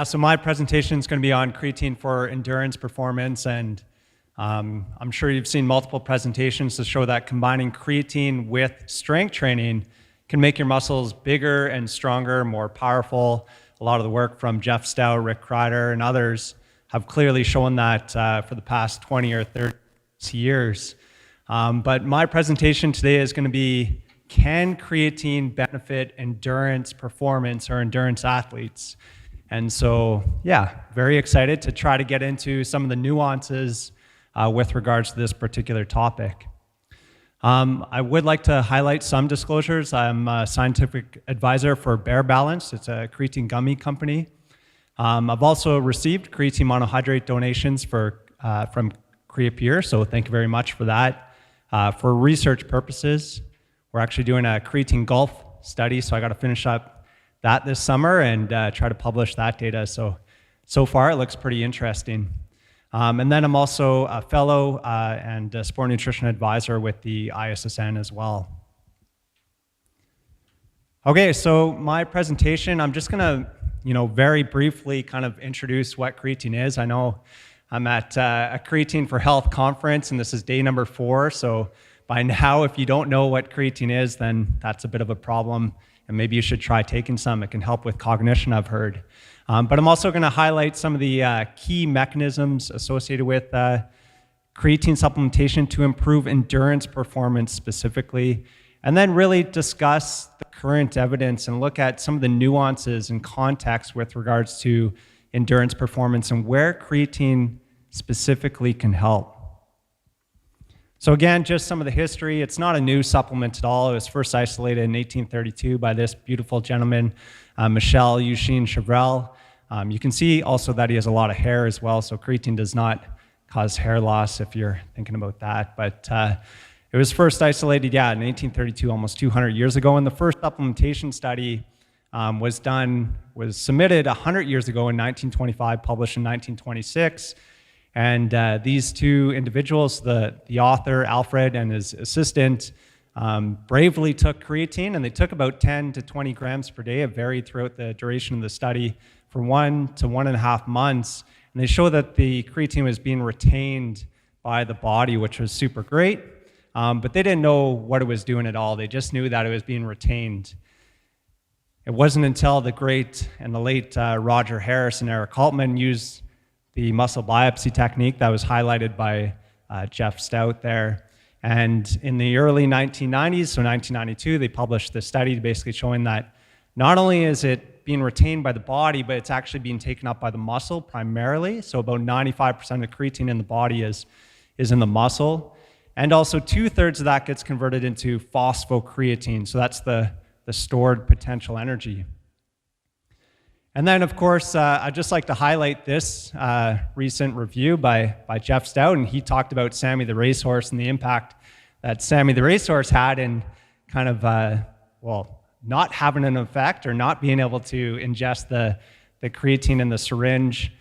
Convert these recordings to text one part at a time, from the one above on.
Yeah, so my presentation is going to be on creatine for endurance performance, and I'm sure you've seen multiple presentations to show that combining creatine with strength training can make your muscles bigger and stronger, more powerful. A lot of the work from Jeff Stout, Rick Kreider, and others have clearly shown that for the past 20 or 30 years. But my presentation today is going to be, can creatine benefit endurance performance or endurance athletes? And so, yeah, very excited to try to get into some of the nuances with regards to this particular topic. I would like to highlight some disclosures. I'm a scientific advisor for Bear Balance. It's a creatine gummy company. I've also received creatine monohydrate donations from Creapure, so thank you very much for that. For research purposes, we're actually doing a creatine golf study, so I got to finish up that this summer and try to publish that data. So far, it looks pretty interesting. And then I'm also a fellow and a sport nutrition advisor with the ISSN as well. Okay, so my presentation, I'm just gonna, very briefly kind of introduce what creatine is. I know I'm at a Creatine for Health conference, and this is day number 4. So by now, if you don't know what creatine is, then that's a bit of a problem. And maybe you should try taking some. It can help with cognition, I've heard. But I'm also going to highlight some of the key mechanisms associated with creatine supplementation to improve endurance performance specifically, and then really discuss the current evidence and look at some of the nuances and context with regards to endurance performance and where creatine specifically can help. So again, just some of the history. It's not a new supplement at all. It was first isolated in 1832 by this beautiful gentleman, Michel Eugene Chevrel. You can see also that he has a lot of hair as well, so creatine does not cause hair loss if you're thinking about that. But it was first isolated, in 1832, almost 200 years ago, and the first supplementation study was submitted 100 years ago in 1925, published in 1926. And these two individuals, the author, Alfred, and his assistant, bravely took creatine, and they took about 10 to 20 grams per day. It varied throughout the duration of the study for 1 to 1.5 months. And they showed that the creatine was being retained by the body, which was super great. But they didn't know what it was doing at all. They just knew that it was being retained. It wasn't until the great and the late Roger Harris and Eric Altman used the muscle biopsy technique that was highlighted by Jeff Stout there. And in the early 1990s, so 1992, they published this study basically showing that not only is it being retained by the body, but it's actually being taken up by the muscle primarily. So about 95% of creatine in the body is in the muscle. And also 2/3 of that gets converted into phosphocreatine. So that's the stored potential energy. And then, of course, I'd just like to highlight this recent review by Jeff Stout, and he talked about Sammy the racehorse and the impact that Sammy the racehorse had in kind of, not having an effect or not being able to ingest the creatine in the syringe.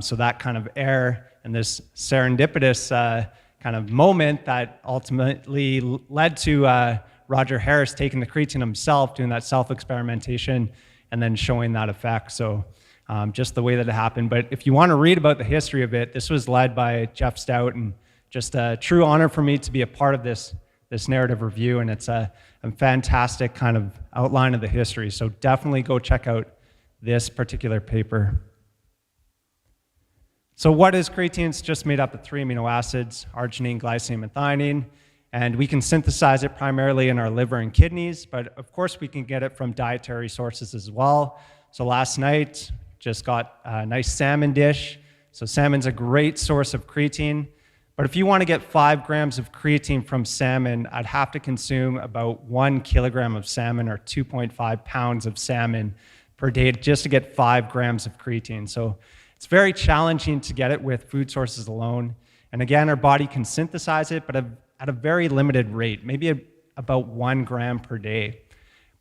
So that kind of error and this serendipitous kind of moment that ultimately led to Roger Harris taking the creatine himself, doing that self-experimentation, and then showing that effect. So just the way that it happened. But if you want to read about the history of it, this was led by Jeff Stout, and just a true honor for me to be a part of this narrative review, and it's a fantastic kind of outline of the history. So definitely go check out this particular paper. So what is creatine? It's just made up of 3 amino acids, arginine, glycine, and thionine. And we can synthesize it primarily in our liver and kidneys, but of course we can get it from dietary sources as well. So last night, just got a nice salmon dish. So salmon's a great source of creatine, but if you want to get 5 grams of creatine from salmon, I'd have to consume about 1 kilogram of salmon or 2.5 pounds of salmon per day just to get 5 grams of creatine. So it's very challenging to get it with food sources alone. And again, our body can synthesize it, but at a very limited rate, maybe about 1 gram per day.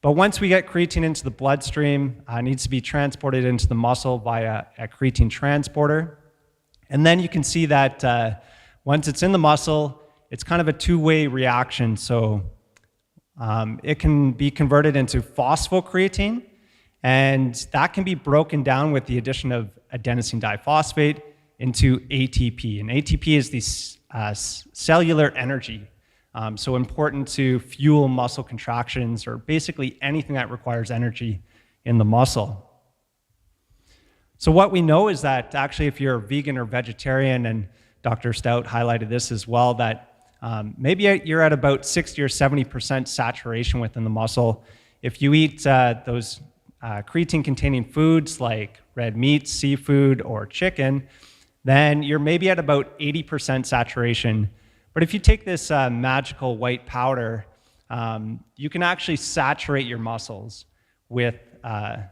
But once we get creatine into the bloodstream, it needs to be transported into the muscle via a creatine transporter. And then you can see that once it's in the muscle, it's kind of a two-way reaction. So it can be converted into phosphocreatine, And that can be broken down with the addition of adenosine diphosphate into ATP. And ATP is the cellular energy, so important to fuel muscle contractions or basically anything that requires energy in the muscle. So what we know is that actually if you're vegan or vegetarian, and Dr. Stout highlighted this as well, that maybe you're at about 60 or 70% saturation within the muscle. If you eat those creatine-containing foods like red meat, seafood, or chicken, then you're maybe at about 80% saturation. But if you take this magical white powder, you can actually saturate your muscles with a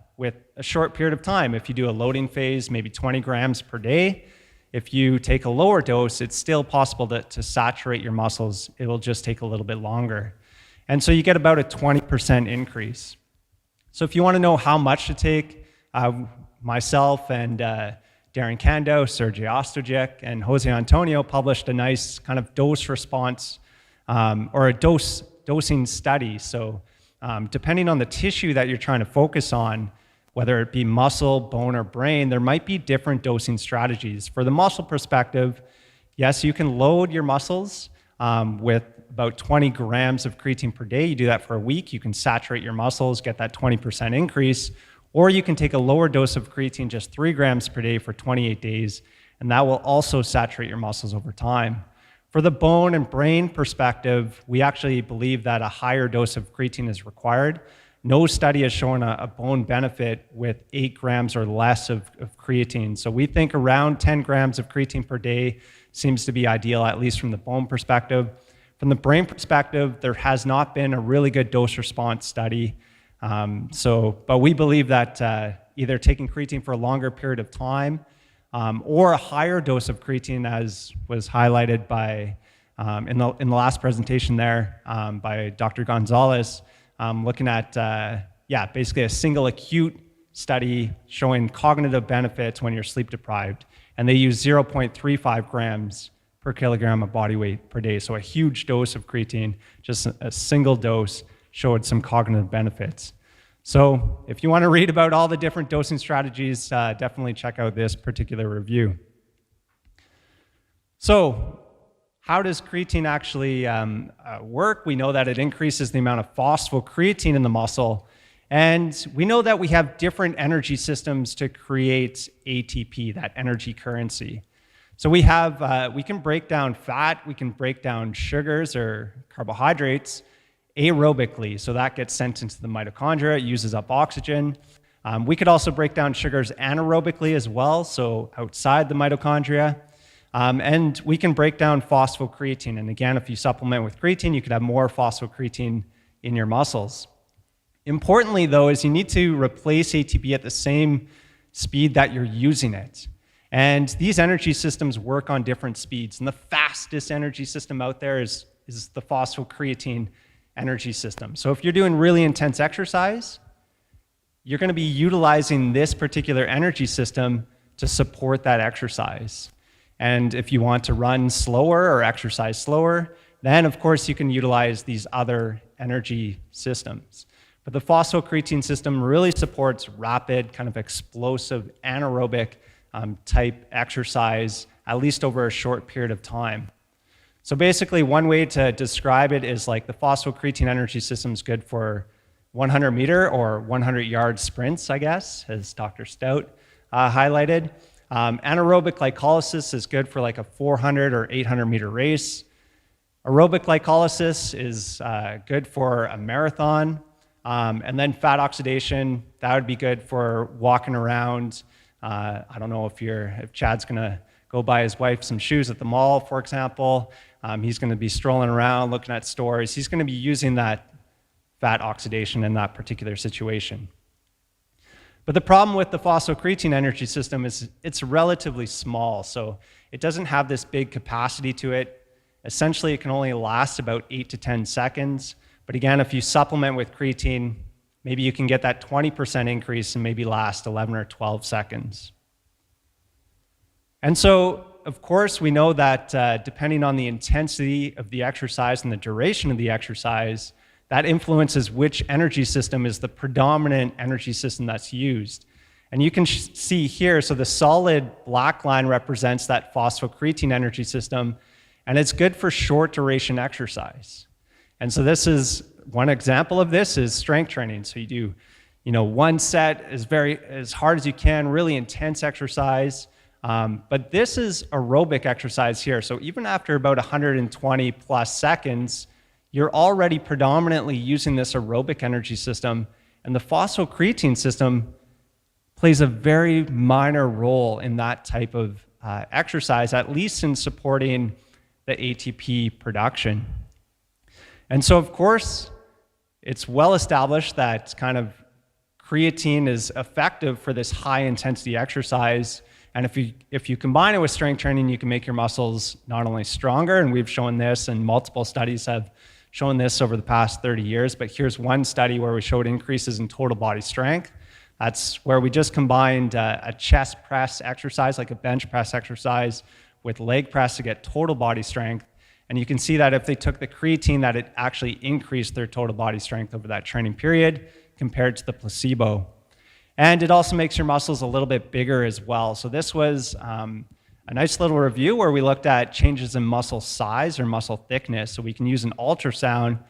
short period of time. If you do a loading phase, maybe 20 grams per day. If you take a lower dose, it's still possible to saturate your muscles. It will just take a little bit longer. And so you get about a 20% increase. So if you want to know how much to take, myself and Darren Kando, Sergey Ostojic, and Jose Antonio published a nice kind of dose response or a dosing study. So depending on the tissue that you're trying to focus on, whether it be muscle, bone, or brain, there might be different dosing strategies. For the muscle perspective, yes, you can load your muscles with about 20 grams of creatine per day. You do that for a week. You can saturate your muscles, get that 20% increase. Or you can take a lower dose of creatine, just 3 grams per day for 28 days, and that will also saturate your muscles over time. For the bone and brain perspective, we actually believe that a higher dose of creatine is required. No study has shown a bone benefit with 8 grams or less of creatine. So we think around 10 grams of creatine per day seems to be ideal, at least from the bone perspective. From the brain perspective, there has not been a really good dose response study. But we believe that either taking creatine for a longer period of time or a higher dose of creatine, as was highlighted by in the last presentation there by Dr. Gonzalez, looking at basically a single acute study showing cognitive benefits when you're sleep deprived, and they use 0.35 grams per kilogram of body weight per day. So a huge dose of creatine, just a single dose, showed some cognitive benefits. So if you want to read about all the different dosing strategies, definitely check out this particular review. So how does creatine actually work? We know that it increases the amount of phosphocreatine in the muscle, and we know that we have different energy systems to create ATP, that energy currency. So we can break down fat, we can break down sugars or carbohydrates aerobically, so that gets sent into the mitochondria, it uses up oxygen. We could also break down sugars anaerobically as well, so outside the mitochondria. And we can break down phosphocreatine, and again, if you supplement with creatine, you could have more phosphocreatine in your muscles. Importantly, though, is you need to replace ATP at the same speed that you're using it. And these energy systems work on different speeds, and the fastest energy system out there is the phosphocreatine energy system. So if you're doing really intense exercise, you're going to be utilizing this particular energy system to support that exercise. And if you want to run slower or exercise slower, then of course you can utilize these other energy systems. But the phosphocreatine system really supports rapid, kind of explosive, anaerobic type exercise, at least over a short period of time. So basically, one way to describe it is like the phosphocreatine energy system is good for 100 meter or 100 yard sprints, I guess, as Dr. Stout highlighted. Anaerobic glycolysis is good for like a 400 or 800 meter race. Aerobic glycolysis is good for a marathon. And then fat oxidation, that would be good for walking around. I don't know if Chad's gonna go buy his wife some shoes at the mall, for example. He's gonna be strolling around, looking at stores. He's gonna be using that fat oxidation in that particular situation. But the problem with the phosphocreatine energy system is it's relatively small, so it doesn't have this big capacity to it. Essentially, it can only last about 8 to 10 seconds. But again, if you supplement with creatine, maybe you can get that 20% increase and maybe last 11 or 12 seconds. And so, of course, we know that depending on the intensity of the exercise and the duration of the exercise, that influences which energy system is the predominant energy system that's used. And you can see here, so the solid black line represents that phosphocreatine energy system, and it's good for short duration exercise. And so this is, one example of this is strength training. So you do, one set is as hard as you can, really intense exercise. But this is aerobic exercise here. So even after about 120 plus seconds, you're already predominantly using this aerobic energy system, and the phosphocreatine system plays a very minor role in that type of exercise, at least in supporting the ATP production. And so, of course, it's well established that kind of creatine is effective for this high intensity exercise. And if you combine it with strength training, you can make your muscles not only stronger, and we've shown this, and multiple studies have shown this over the past 30 years, but here's one study where we showed increases in total body strength. That's where we just combined a chest press exercise, like a bench press exercise, with leg press to get total body strength. And you can see that if they took the creatine, that it actually increased their total body strength over that training period compared to the placebo. And it also makes your muscles a little bit bigger as well. So this was a nice little review where we looked at changes in muscle size or muscle thickness. So we can use an ultrasound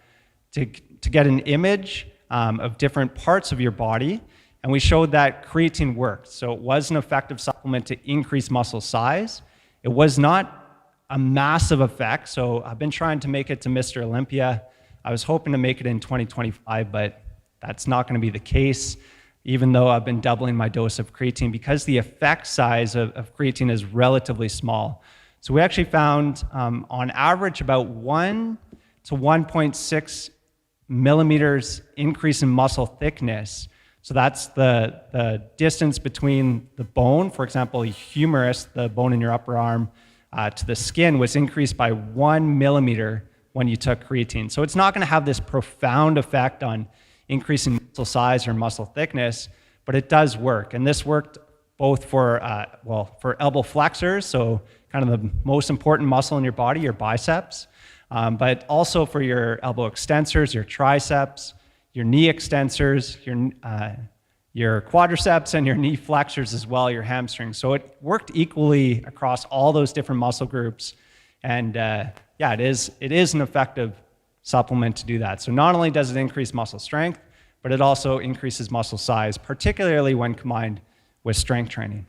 to get an image of different parts of your body. And we showed that creatine worked. So it was an effective supplement to increase muscle size. It was not a massive effect. So I've been trying to make it to Mr. Olympia. I was hoping to make it in 2025, but that's not going to be the case, even though I've been doubling my dose of creatine, because the effect size of creatine is relatively small. So we actually found, on average, about 1 to 1.6 millimeters increase in muscle thickness. So that's the distance between the bone, for example, humerus, the bone in your upper arm, to the skin was increased by 1 millimeter when you took creatine. So it's not going to have this profound effect on increasing muscle size or muscle thickness, but it does work. And this worked both for elbow flexors, so kind of the most important muscle in your body, your biceps, but also for your elbow extensors, your triceps, your knee extensors, your quadriceps, and your knee flexors as well, your hamstrings. So it worked equally across all those different muscle groups. And it is an effective supplement to do that. So not only does it increase muscle strength, but it also increases muscle size, particularly when combined with strength training.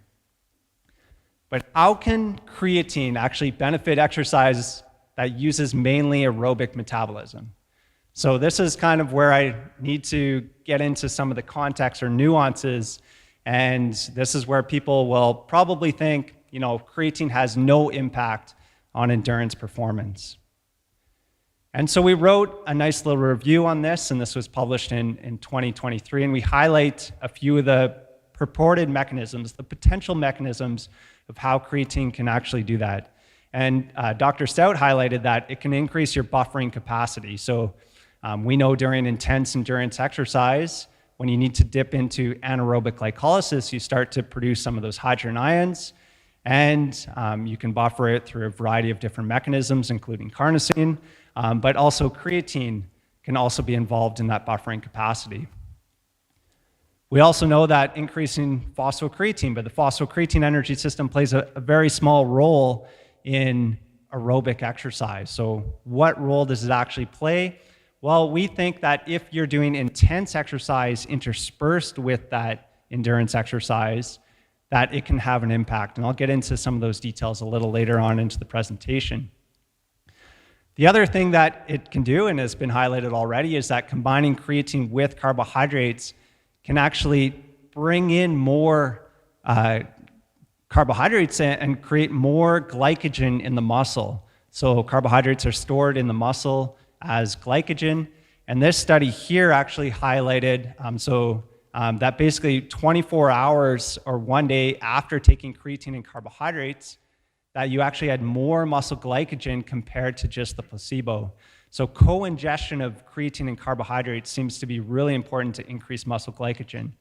But how can creatine actually benefit exercise that uses mainly aerobic metabolism? So this is kind of where I need to get into some of the context or nuances, and this is where people will probably think, creatine has no impact on endurance performance. And so we wrote a nice little review on this, and this was published in 2023, and we highlight a few of the purported mechanisms, the potential mechanisms of how creatine can actually do that. And Dr. Stout highlighted that it can increase your buffering capacity. So we know during intense endurance exercise, when you need to dip into anaerobic glycolysis, you start to produce some of those hydrogen ions, and you can buffer it through a variety of different mechanisms, including carnosine, but also creatine can also be involved in that buffering capacity. We also know that increasing phosphocreatine, but the phosphocreatine energy system plays a very small role in aerobic exercise. So what role does it actually play? Well, we think that if you're doing intense exercise interspersed with that endurance exercise, that it can have an impact. And I'll get into some of those details a little later on into the presentation. The other thing that it can do, and has been highlighted already, is that combining creatine with carbohydrates can actually bring in more carbohydrates and create more glycogen in the muscle. So carbohydrates are stored in the muscle as glycogen. And this study here actually highlighted that basically 24 hours or 1 day after taking creatine and carbohydrates, that you actually had more muscle glycogen compared to just the placebo. So co-ingestion of creatine and carbohydrates seems to be really important to increase muscle glycogen.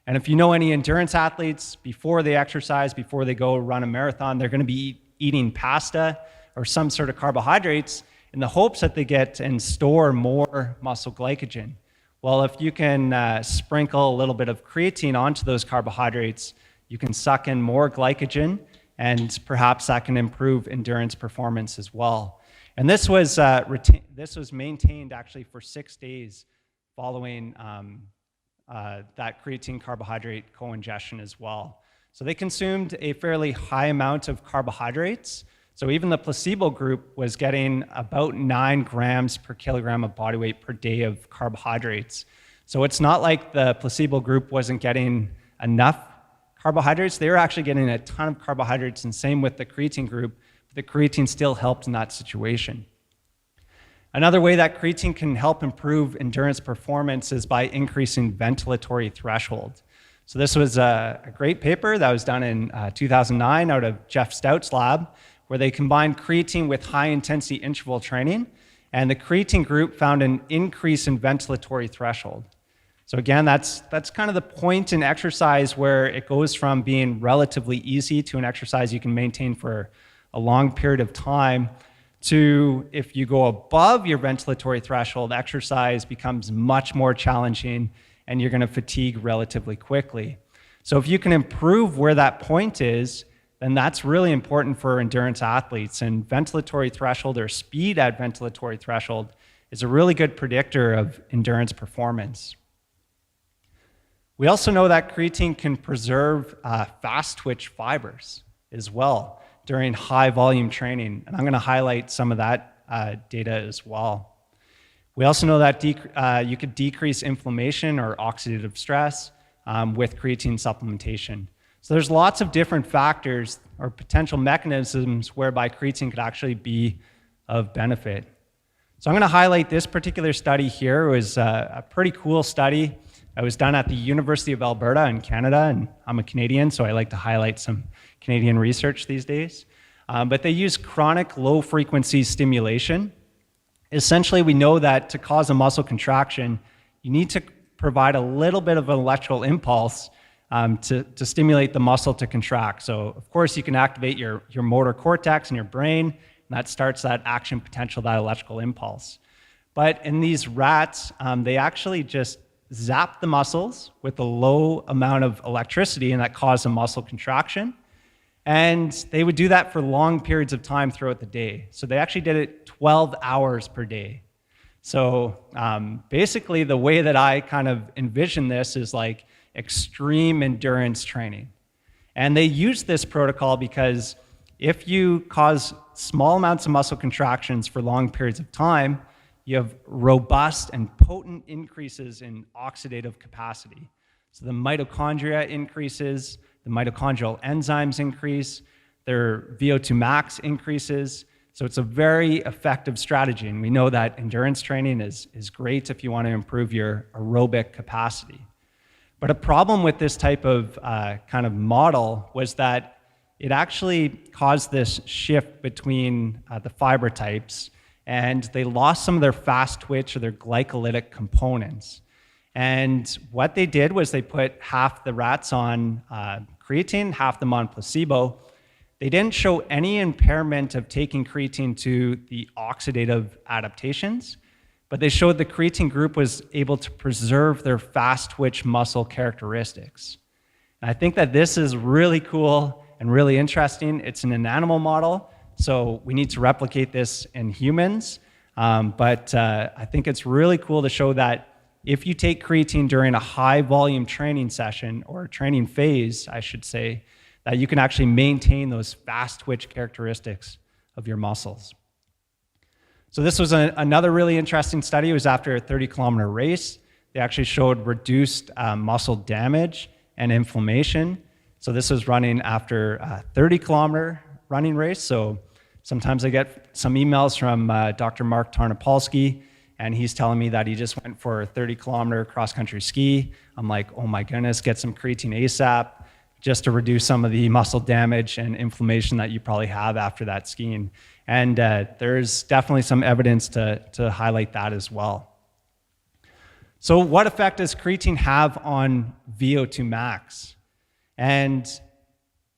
And if you know any endurance athletes, before they exercise, before they go run a marathon, they're going to be eating pasta or some sort of carbohydrates, in the hopes that they get and store more muscle glycogen. Well, if you can sprinkle a little bit of creatine onto those carbohydrates, you can suck in more glycogen, and perhaps that can improve endurance performance as well. And this was maintained actually for 6 days following that creatine carbohydrate co-ingestion as well. So they consumed a fairly high amount of carbohydrates. So even the placebo group was getting about 9 grams per kilogram of body weight per day of carbohydrates. So it's not like the placebo group wasn't getting enough carbohydrates. They were actually getting a ton of carbohydrates, and same with the creatine group. But the creatine still helped in that situation. Another way that creatine can help improve endurance performance is by increasing ventilatory threshold. So this was a great paper that was done in 2009 out of Jeff Stout's lab, where they combined creatine with high-intensity interval training, and the creatine group found an increase in ventilatory threshold. So again, that's kind of the point in exercise where it goes from being relatively easy to an exercise you can maintain for a long period of time to, if you go above your ventilatory threshold, exercise becomes much more challenging and you're going to fatigue relatively quickly. So if you can improve where that point is, then that's really important for endurance athletes. And ventilatory threshold, or speed at ventilatory threshold, is a really good predictor of endurance performance. We also know that creatine can preserve fast twitch fibers as well during high volume training. And I'm going to highlight some of that data as well. We also know that you could decrease inflammation or oxidative stress with creatine supplementation. So there's lots of different factors or potential mechanisms whereby creatine could actually be of benefit. So I'm going to highlight this particular study here. It was a pretty cool study. It was done at the University of Alberta in Canada, and I'm a Canadian, so I like to highlight some Canadian research these days. But they use chronic low-frequency stimulation. Essentially, we know that to cause a muscle contraction, you need to provide a little bit of an electrical impulse to stimulate the muscle to contract. So, of course, you can activate your motor cortex in your brain, and that starts that action potential, that electrical impulse. But in these rats, they actually just zap the muscles with a low amount of electricity, and that caused a muscle contraction. And they would do that for long periods of time throughout the day. So they actually did it 12 hours per day. So basically, the way that I kind of envision this is like extreme endurance training. And they use this protocol because if you cause small amounts of muscle contractions for long periods of time, you have robust and potent increases in oxidative capacity. So the mitochondria increases, the mitochondrial enzymes increase, their VO2 max increases. So it's a very effective strategy. And we know that endurance training is great if you want to improve your aerobic capacity. But a problem with this type of kind of model was that it actually caused this shift between the fiber types, and they lost some of their fast twitch or their glycolytic components. And what they did was they put half the rats on creatine, half them on placebo. They didn't show any impairment of taking creatine to the oxidative adaptations, but they showed the creatine group was able to preserve their fast twitch muscle characteristics. And I think that this is really cool and really interesting. It's in an animal model, so we need to replicate this in humans. But I think it's really cool to show that if you take creatine during a high volume training session, or training phase, I should say, that you can actually maintain those fast twitch characteristics of your muscles. So this was another really interesting study. It was after a 30-kilometer race. They actually showed reduced muscle damage and inflammation. So this was running after a 30-kilometer running race. So sometimes I get some emails from Dr. Mark Tarnopolsky, and he's telling me that he just went for a 30-kilometer cross-country ski. I'm like, oh my goodness, get some creatine ASAP, just to reduce some of the muscle damage and inflammation that you probably have after that skiing. And there's definitely some evidence to highlight that as well. So what effect does creatine have on VO2 max? And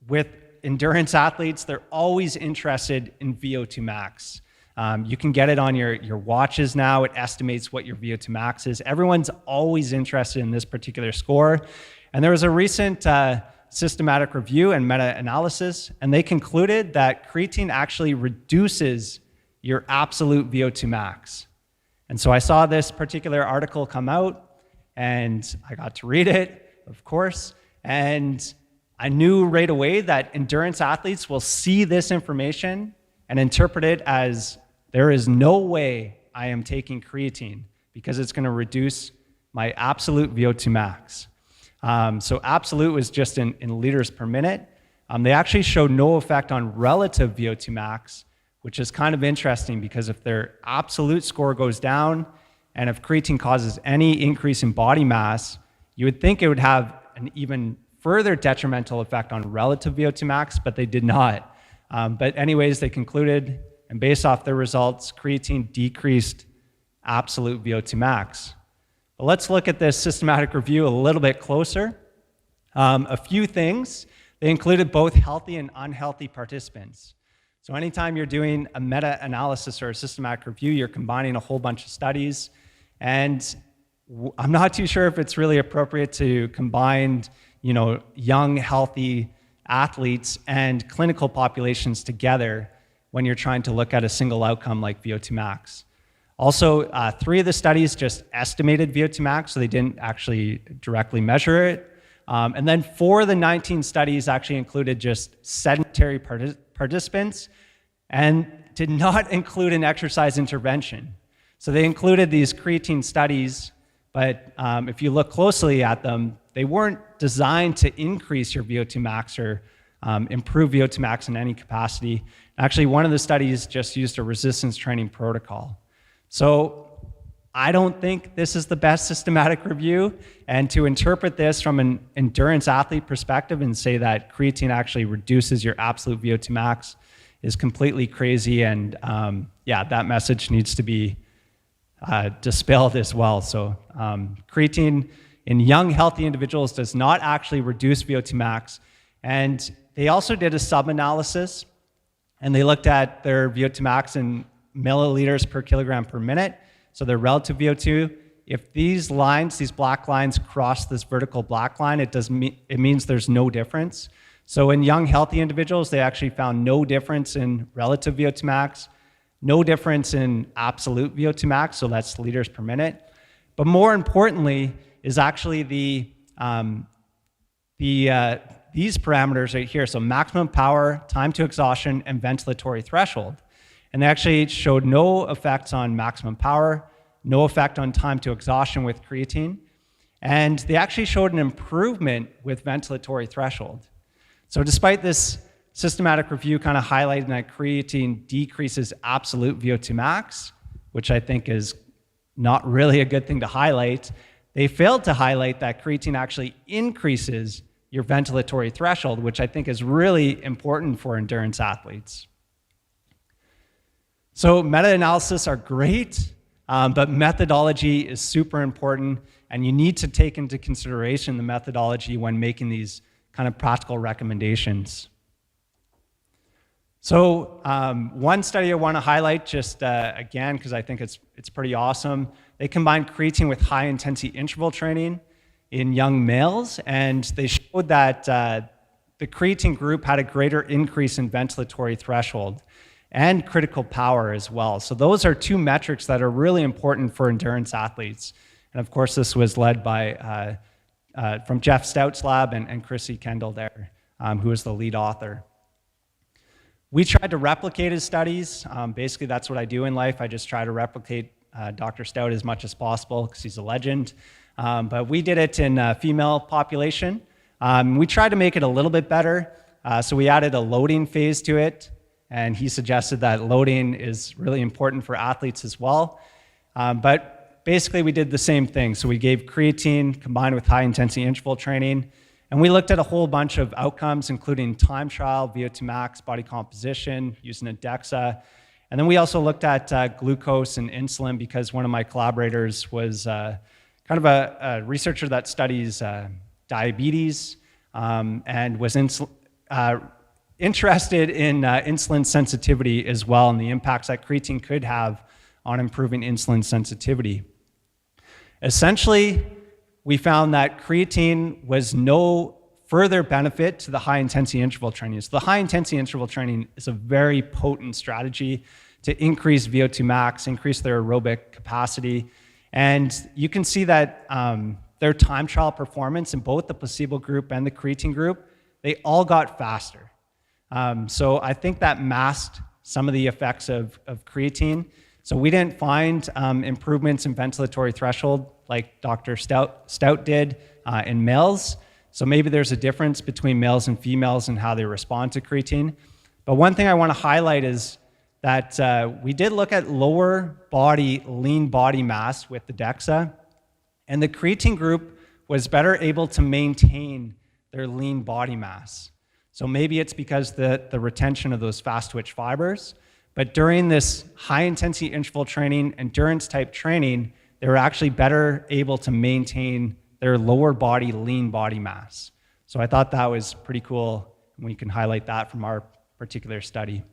with endurance athletes, they're always interested in VO2 max. You can get it on your watches now. It estimates what your VO2 max is. Everyone's always interested in this particular score. And there was a recent systematic review and meta-analysis, and they concluded that creatine actually reduces your absolute VO2 max. And so I saw this particular article come out, and I got to read it, of course, and I knew right away that endurance athletes will see this information and interpret it as, there is no way I am taking creatine because it's going to reduce my absolute VO2 max. So absolute was just in liters per minute. They actually showed no effect on relative VO2 max, which is kind of interesting because if their absolute score goes down and if creatine causes any increase in body mass, you would think it would have an even further detrimental effect on relative VO2 max, but they did not. But anyways, they concluded, and based off their results, creatine decreased absolute VO2 max. But let's look at this systematic review a little bit closer. A few things. They included both healthy and unhealthy participants. So anytime you're doing a meta-analysis or a systematic review, you're combining a whole bunch of studies. And I'm not too sure if it's really appropriate to combine, young, healthy athletes and clinical populations together when you're trying to look at a single outcome like VO2 max. Also, 3 of the studies just estimated VO2 max, so they didn't actually directly measure it. And then 4 of the 19 studies actually included just sedentary participants and did not include an exercise intervention. So they included these creatine studies, but if you look closely at them, they weren't designed to increase your VO2 max or improve VO2 max in any capacity. Actually, one of the studies just used a resistance training protocol. So I don't think this is the best systematic review, and to interpret this from an endurance athlete perspective and say that creatine actually reduces your absolute VO2 max is completely crazy, and that message needs to be dispelled as well. So creatine in young, healthy individuals does not actually reduce VO2 max, and they also did a sub-analysis, and they looked at their VO2 max in milliliters per kilogram per minute, so their relative VO2. If these lines, these black lines, cross this vertical black line, it means there's no difference. So in young, healthy individuals, they actually found no difference in relative VO2 max, no difference in absolute VO2 max, so that's liters per minute. But more importantly is actually these parameters right here, so maximum power, time to exhaustion, and ventilatory threshold. And they actually showed no effects on maximum power, no effect on time to exhaustion with creatine, and they actually showed an improvement with ventilatory threshold. So despite this systematic review kind of highlighting that creatine decreases absolute VO2 max, which I think is not really a good thing to highlight, they failed to highlight that creatine actually increases your ventilatory threshold, which I think is really important for endurance athletes. So meta-analysis are great, but methodology is super important, and you need to take into consideration the methodology when making these kind of practical recommendations. So one study I want to highlight just again, because I think it's pretty awesome. They combined creatine with high-intensity interval training in young males, and they showed that the creatine group had a greater increase in ventilatory threshold and critical power as well. So those are 2 metrics that are really important for endurance athletes. And of course, this was led by from Jeff Stout's lab and Chrissy Kendall there, who is the lead author. We tried to replicate his studies. Basically, that's what I do in life. I just try to replicate Dr. Stout as much as possible because he's a legend. But we did it in a female population. We tried to make it a little bit better. So we added a loading phase to it. And he suggested that loading is really important for athletes as well. But basically, we did the same thing. So we gave creatine combined with high-intensity interval training. And we looked at a whole bunch of outcomes, including time trial, VO2 max, body composition, using a DEXA. And then we also looked at glucose and insulin because one of my collaborators was kind of a researcher that studies diabetes and was interested in insulin sensitivity as well and the impacts that creatine could have on improving insulin sensitivity. Essentially, we found that creatine was no further benefit to the high-intensity interval training. So the high-intensity interval training is a very potent strategy to increase VO2 max, increase their aerobic capacity. And you can see that their time trial performance in both the placebo group and the creatine group, they all got faster. So I think that masked some of the effects of creatine. So we didn't find improvements in ventilatory threshold like Dr. Stout did in males. So maybe there's a difference between males and females in how they respond to creatine. But one thing I want to highlight is that we did look at lower body, lean body mass with the DEXA, and the creatine group was better able to maintain their lean body mass. So maybe it's because the retention of those fast twitch fibers, but during this high intensity interval training, endurance type training, they were actually better able to maintain their lower body, lean body mass. So I thought that was pretty cool, and we can highlight that from our particular study.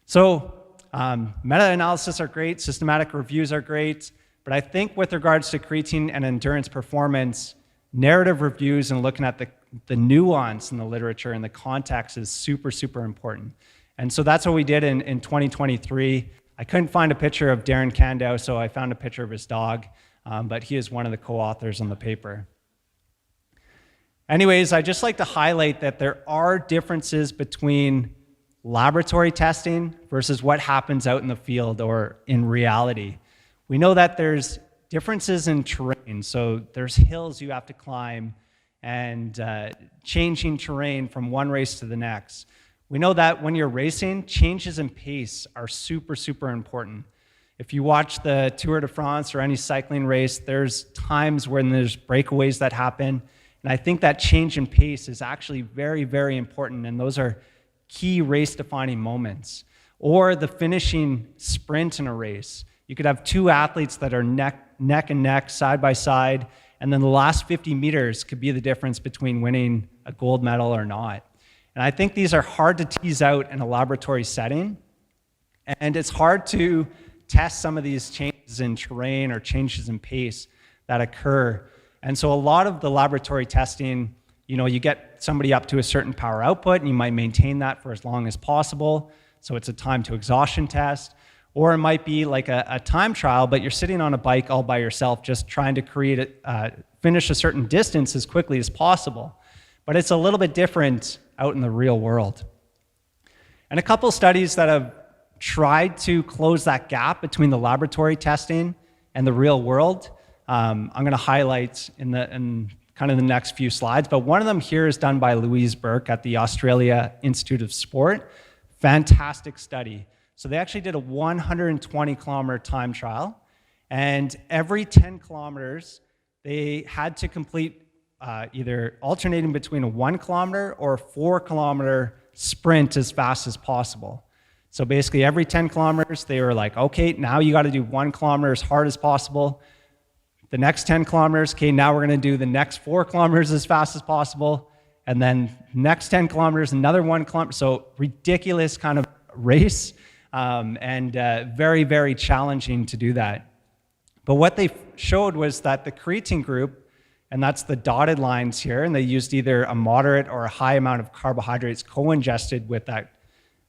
So meta-analysis are great, systematic reviews are great, but I think with regards to creatine and endurance performance, narrative reviews and looking at the nuance in the literature and the context is super, super important. And so that's what we did in 2023. I couldn't find a picture of Darren Candow, so I found a picture of his dog, but he is one of the co-authors on the paper. Anyways, I'd just like to highlight that there are differences between laboratory testing versus what happens out in the field or in reality. We know that there's differences in terrain, so there's hills you have to climb and changing terrain from one race to the next. We know that when you're racing, changes in pace are super, super important. If you watch the Tour de France or any cycling race, there's times when there's breakaways that happen, and I think that change in pace is actually very, very important, and those are key race-defining moments. Or the finishing sprint in a race. You could have two athletes that are neck and neck, side by side, and then the last 50 meters could be the difference between winning a gold medal or not. And I think these are hard to tease out in a laboratory setting, and it's hard to test some of these changes in terrain or changes in pace that occur. And so a lot of the laboratory testing, you know, you get somebody up to a certain power output and you might maintain that for as long as possible. So it's a time to exhaustion test. Or it might be like a time trial, but you're sitting on a bike all by yourself just trying to finish a certain distance as quickly as possible. But it's a little bit different out in the real world. And a couple studies that have tried to close that gap between the laboratory testing and the real world, I'm going to highlight in kind of the next few slides, but one of them here is done by Louise Burke at the Australia Institute of Sport. Fantastic study. So they actually did a 120-kilometer time trial, and every 10 kilometers, they had to complete either alternating between a 1-kilometer or a 4-kilometer sprint as fast as possible. So basically every 10 kilometers, they were like, okay, now you got to do 1 kilometer as hard as possible. The next 10 kilometers, okay, now we're going to do the next 4 kilometers as fast as possible. And then next 10 kilometers, another 1 kilometer. So ridiculous kind of race and very, very challenging to do that. But what they showed was that the creatine group, and that's the dotted lines here, and they used either a moderate or a high amount of carbohydrates co-ingested with that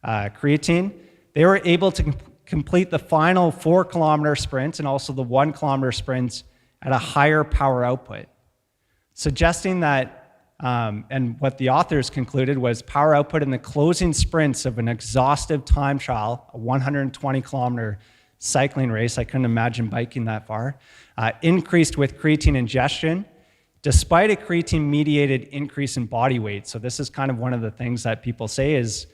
creatine, they were able to complete the final 4-kilometer sprint and also the 1-kilometer sprints at a higher power output, suggesting that, and what the authors concluded was power output in the closing sprints of an exhaustive time trial, a 120-kilometer cycling race, I couldn't imagine biking that far, increased with creatine ingestion, despite a creatine-mediated increase in body weight. So this is kind of one of the things that people say is,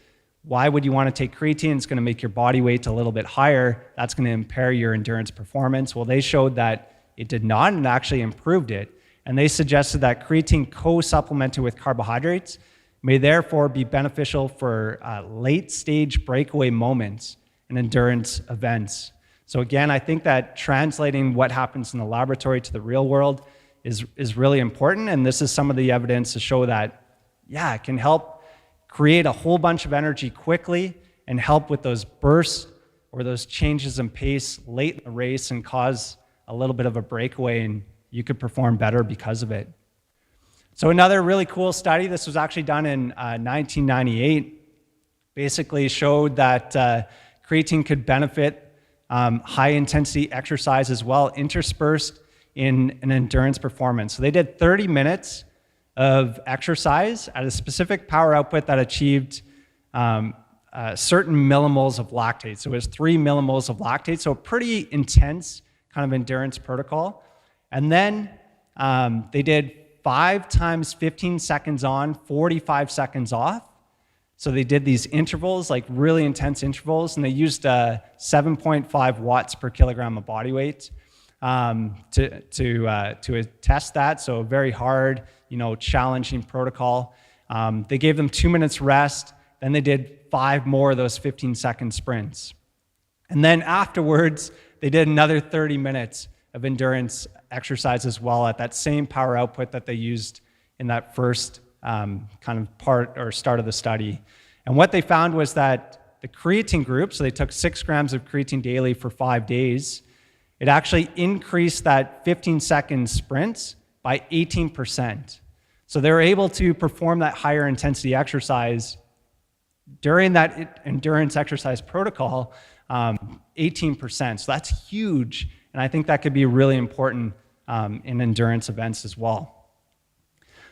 why would you want to take creatine? It's going to make your body weight a little bit higher. That's going to impair your endurance performance. Well, they showed that it did not and actually improved it. And they suggested that creatine co-supplemented with carbohydrates may therefore be beneficial for late-stage breakaway moments and endurance events. So again, I think that translating what happens in the laboratory to the real world is really important, and this is some of the evidence to show that, yeah, it can help create a whole bunch of energy quickly and help with those bursts or those changes in pace late in the race and cause a little bit of a breakaway, and you could perform better because of it. So another really cool study, this was actually done in 1998, basically showed that creatine could benefit high-intensity exercise as well, interspersed in an endurance performance. So they did 30 minutes of exercise at a specific power output that achieved certain millimoles of lactate. So it was 3 millimoles of lactate, so a pretty intense kind of endurance protocol. And then they did 5 times 15 seconds on, 45 seconds off. So they did these intervals, like really intense intervals, and they used 7.5 watts per kilogram of body weight to test that. So a very hard, challenging protocol. They gave them 2 minutes rest. Then they did 5 more of those 15-second sprints. And then afterwards, they did another 30 minutes of endurance exercise as well at that same power output that they used in that first kind of part or start of the study. And what they found was that the creatine group, so they took 6 grams of creatine daily for 5 days, it actually increased that 15-second sprints by 18%. So they were able to perform that higher intensity exercise during that endurance exercise protocol, 18%. So that's huge, and I think that could be really important in endurance events as well.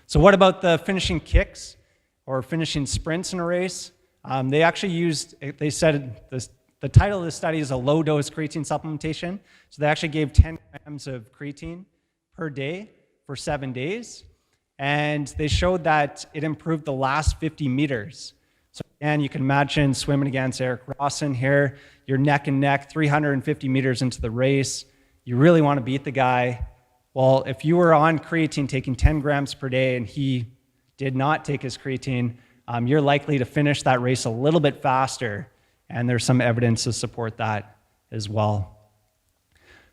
So what about the finishing kicks or finishing sprints in a race? They actually used, they said the title of the study is a low-dose creatine supplementation. So they actually gave 10 grams of creatine per day for 7 days. And they showed that it improved the last 50 meters. So again, you can imagine swimming against Eric Rawson here. You're neck and neck, 350 meters into the race. You really want to beat the guy. Well, if you were on creatine taking 10 grams per day and he did not take his creatine, you're likely to finish that race a little bit faster. And there's some evidence to support that as well.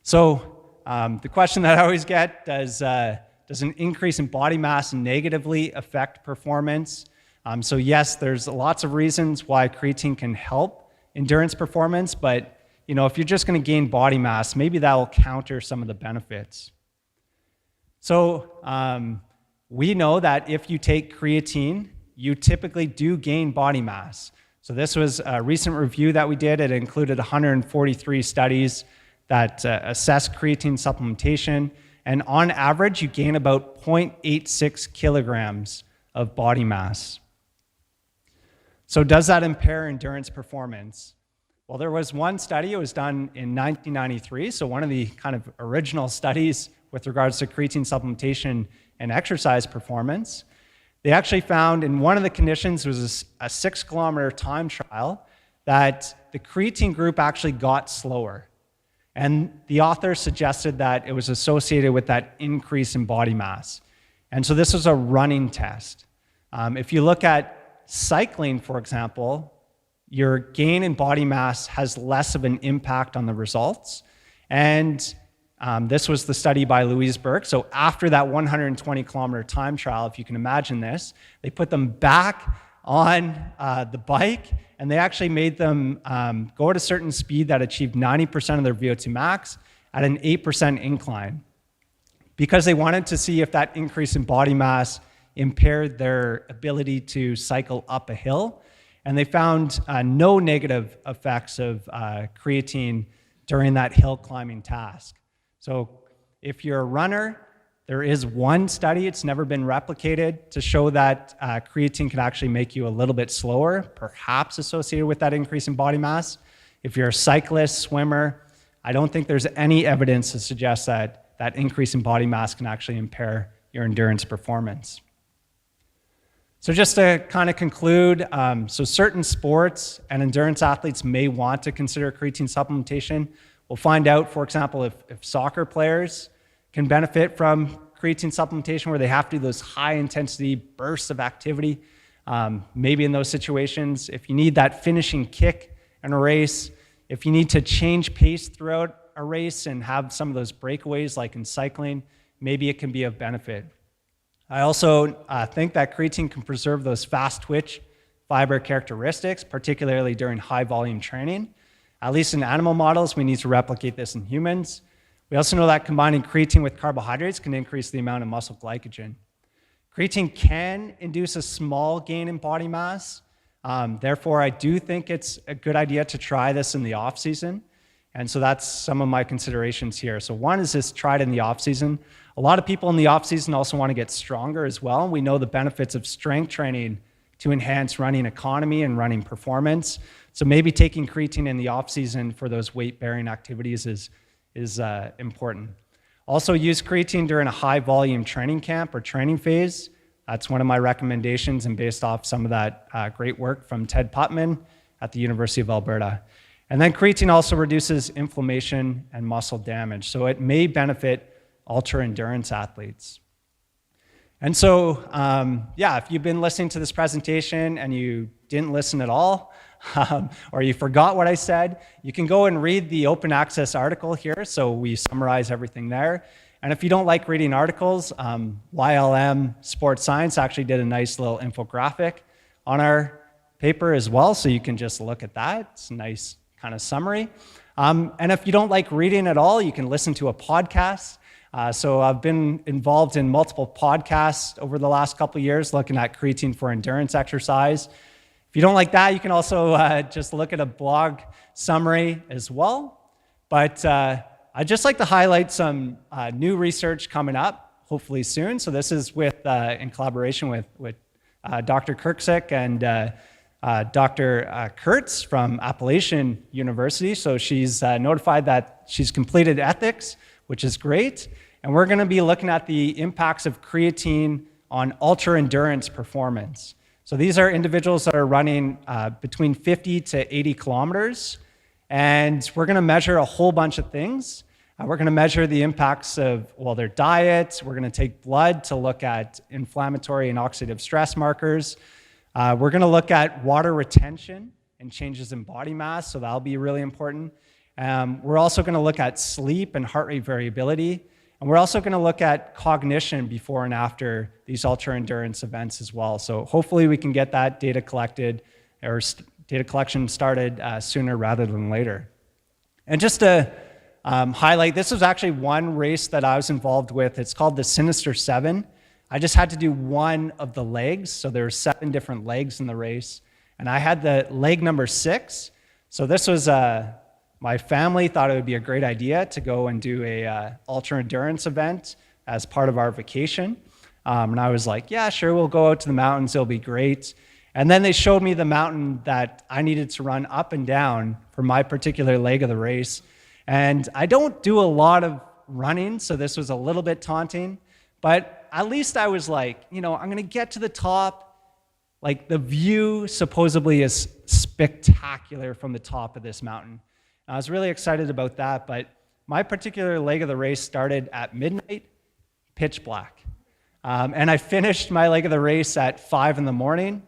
So the question that I always get, does an increase in body mass negatively affect performance? So yes, there's lots of reasons why creatine can help endurance performance, but if you're just going to gain body mass, maybe that will counter some of the benefits. So we know that if you take creatine, you typically do gain body mass. So this was a recent review that we did. It included 143 studies that assessed creatine supplementation. And on average, you gain about 0.86 kilograms of body mass. So does that impair endurance performance? Well, there was one study, it was done in 1993, so one of the kind of original studies with regards to creatine supplementation and exercise performance. They actually found in one of the conditions, it was a 6-kilometer time trial, that the creatine group actually got slower. And the author suggested that it was associated with that increase in body mass. And so this was a running test. If you look at cycling, for example, your gain in body mass has less of an impact on the results. And this was the study by Louise Burke. So after that 120-kilometer time trial, if you can imagine this, they put them back on the bike, and they actually made them go at a certain speed that achieved 90% of their VO2 max at an 8% incline, because they wanted to see if that increase in body mass impaired their ability to cycle up a hill. And they found no negative effects of creatine during that hill climbing task. So if you're a runner, there is one study, it's never been replicated, to show that creatine can actually make you a little bit slower, perhaps associated with that increase in body mass. If you're a cyclist, swimmer, I don't think there's any evidence to suggest that that increase in body mass can actually impair your endurance performance. So just to kind of conclude, so certain sports and endurance athletes may want to consider creatine supplementation. We'll find out, for example, if soccer players can benefit from creatine supplementation where they have to do those high-intensity bursts of activity. Maybe in those situations, if you need that finishing kick in a race, if you need to change pace throughout a race and have some of those breakaways like in cycling, maybe it can be of benefit. I also think that creatine can preserve those fast twitch fiber characteristics, particularly during high volume training. At least in animal models, we need to replicate this in humans. We also know that combining creatine with carbohydrates can increase the amount of muscle glycogen. Creatine can induce a small gain in body mass. Therefore, I do think it's a good idea to try this in the off season. And so that's some of my considerations here. So one is just try it in the off season. A lot of people in the off season also want to get stronger as well. We know the benefits of strength training to enhance running economy and running performance. So maybe taking creatine in the off season for those weight bearing activities is important. Also use creatine during a high volume training camp or training phase. That's one of my recommendations and based off some of that great work from Ted Putman at the University of Alberta. And then creatine also reduces inflammation and muscle damage. So it may benefit ultra endurance athletes. And so, if you've been listening to this presentation and you didn't listen at all, or you forgot what I said, you can go and read the open access article here. So we summarize everything there. And if you don't like reading articles, YLM Sports Science actually did a nice little infographic on our paper as well. So you can just look at that. It's a nice kind of summary. And if you don't like reading at all, you can listen to a podcast. So I've been involved in multiple podcasts over the last couple of years looking at creatine for endurance exercise. If you don't like that, you can also just look at a blog summary as well. But I'd just like to highlight some new research coming up, hopefully soon. So this is in collaboration with Dr. Kirksick and Dr. Kurtz from Appalachian University. So she's notified that she's completed ethics, which is great. And we're going to be looking at the impacts of creatine on ultra endurance performance. So these are individuals that are running between 50 to 80 kilometers. And we're going to measure a whole bunch of things. We're going to measure the impacts of, their diet. We're going to take blood to look at inflammatory and oxidative stress markers. We're going to look at water retention and changes in body mass, so that'll be really important. We're also going to look at sleep and heart rate variability. And we're also going to look at cognition before and after these ultra-endurance events as well. So hopefully we can get that data collected or data collection started sooner rather than later. And just to highlight, this was actually one race that I was involved with. It's called the Sinister 7. I just had to do one of the legs. So there were 7 different legs in the race. And I had the leg number 6. So this was my family thought it would be a great idea to go and do a ultra endurance event as part of our vacation. And I was like, yeah, sure, we'll go out to the mountains. It'll be great. And then they showed me the mountain that I needed to run up and down for my particular leg of the race. And I don't do a lot of running, so this was a little bit taunting. But at least I was like, I'm going to get to the top. Like the view supposedly is spectacular from the top of this mountain. I was really excited about that, but my particular leg of the race started at midnight, pitch black. And I finished my leg of the race at 5 in the morning.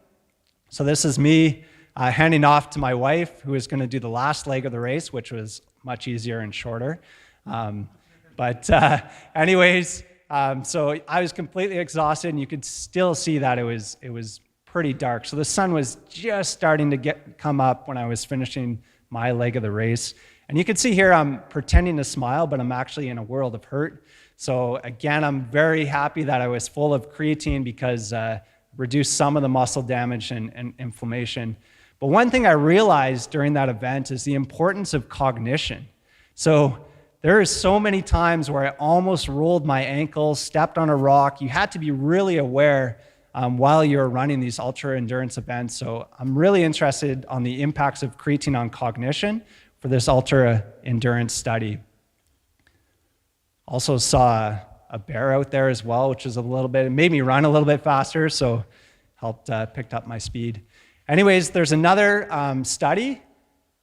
So this is me handing off to my wife, who is going to do the last leg of the race, which was much easier and shorter. Anyways, so I was completely exhausted, and you could still see that it was pretty dark. So the sun was just starting to come up when I was finishing my leg of the race. And you can see here I'm pretending to smile, but I'm actually in a world of hurt. So again, I'm very happy that I was full of creatine because reduced some of the muscle damage and inflammation. But one thing I realized during that event is the importance of cognition. So there are so many times where I almost rolled my ankle, stepped on a rock. You had to be really aware while you're running these ultra endurance events. So I'm really interested on the impacts of creatine on cognition for this ultra endurance study. Also saw a bear out there as well, which is it made me run a little bit faster, so helped picked up my speed. Anyways, there's another study.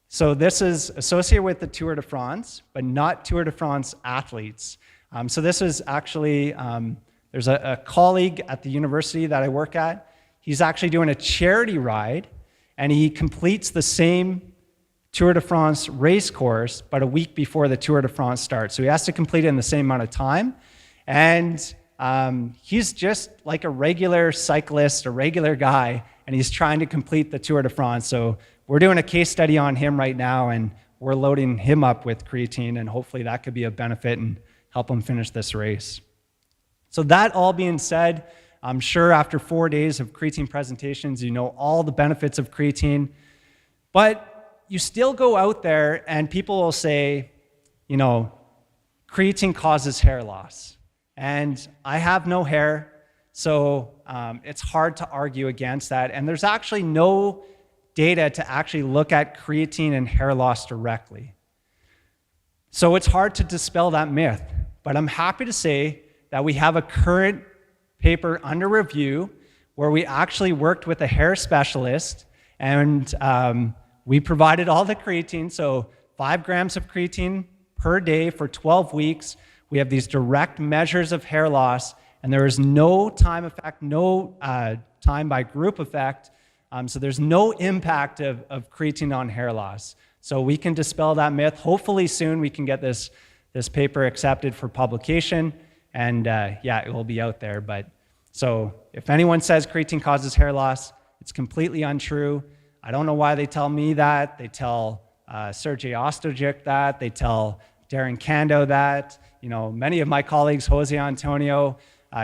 So this is associated with the Tour de France, but not Tour de France athletes. So this is actually, there's a colleague at the university that I work at. He's actually doing a charity ride, and he completes the same Tour de France race course, but a week before the Tour de France starts. So he has to complete it in the same amount of time. And he's just like a regular cyclist, a regular guy, and he's trying to complete the Tour de France. So we're doing a case study on him right now, and we're loading him up with creatine, and hopefully that could be a benefit and help him finish this race. So that all being said, I'm sure after 4 days of creatine presentations, you know all the benefits of creatine, but you still go out there and people will say, you know, creatine causes hair loss. And I have no hair, so it's hard to argue against that. And there's actually no data to actually look at creatine and hair loss directly. So it's hard to dispel that myth. But I'm happy to say that we have a current paper under review where we actually worked with a hair specialist, and we provided all the creatine, so 5 grams of creatine per day for 12 weeks. We have these direct measures of hair loss, and there is no time effect, no time by group effect, so there's no impact of creatine on hair loss. So we can dispel that myth. Hopefully soon we can get this paper accepted for publication, and yeah, it will be out there. But so if anyone says creatine causes hair loss, it's completely untrue. I don't know why they tell me that. They tell Sergey Ostojic that. They tell Darren Cando that. You know, many of my colleagues, Jose Antonio,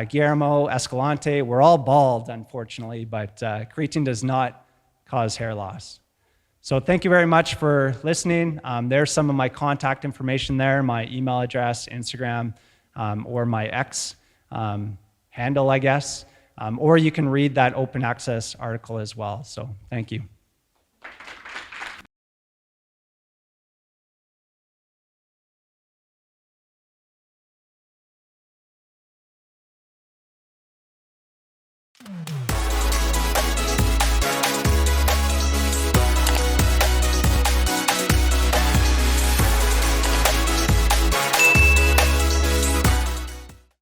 Guillermo Escalante, we're all bald, unfortunately, but creatine does not cause hair loss. So thank you very much for listening. There's some of my contact information there, my email address, Instagram, or my X handle, I guess. Or you can read that open access article as well. So thank you.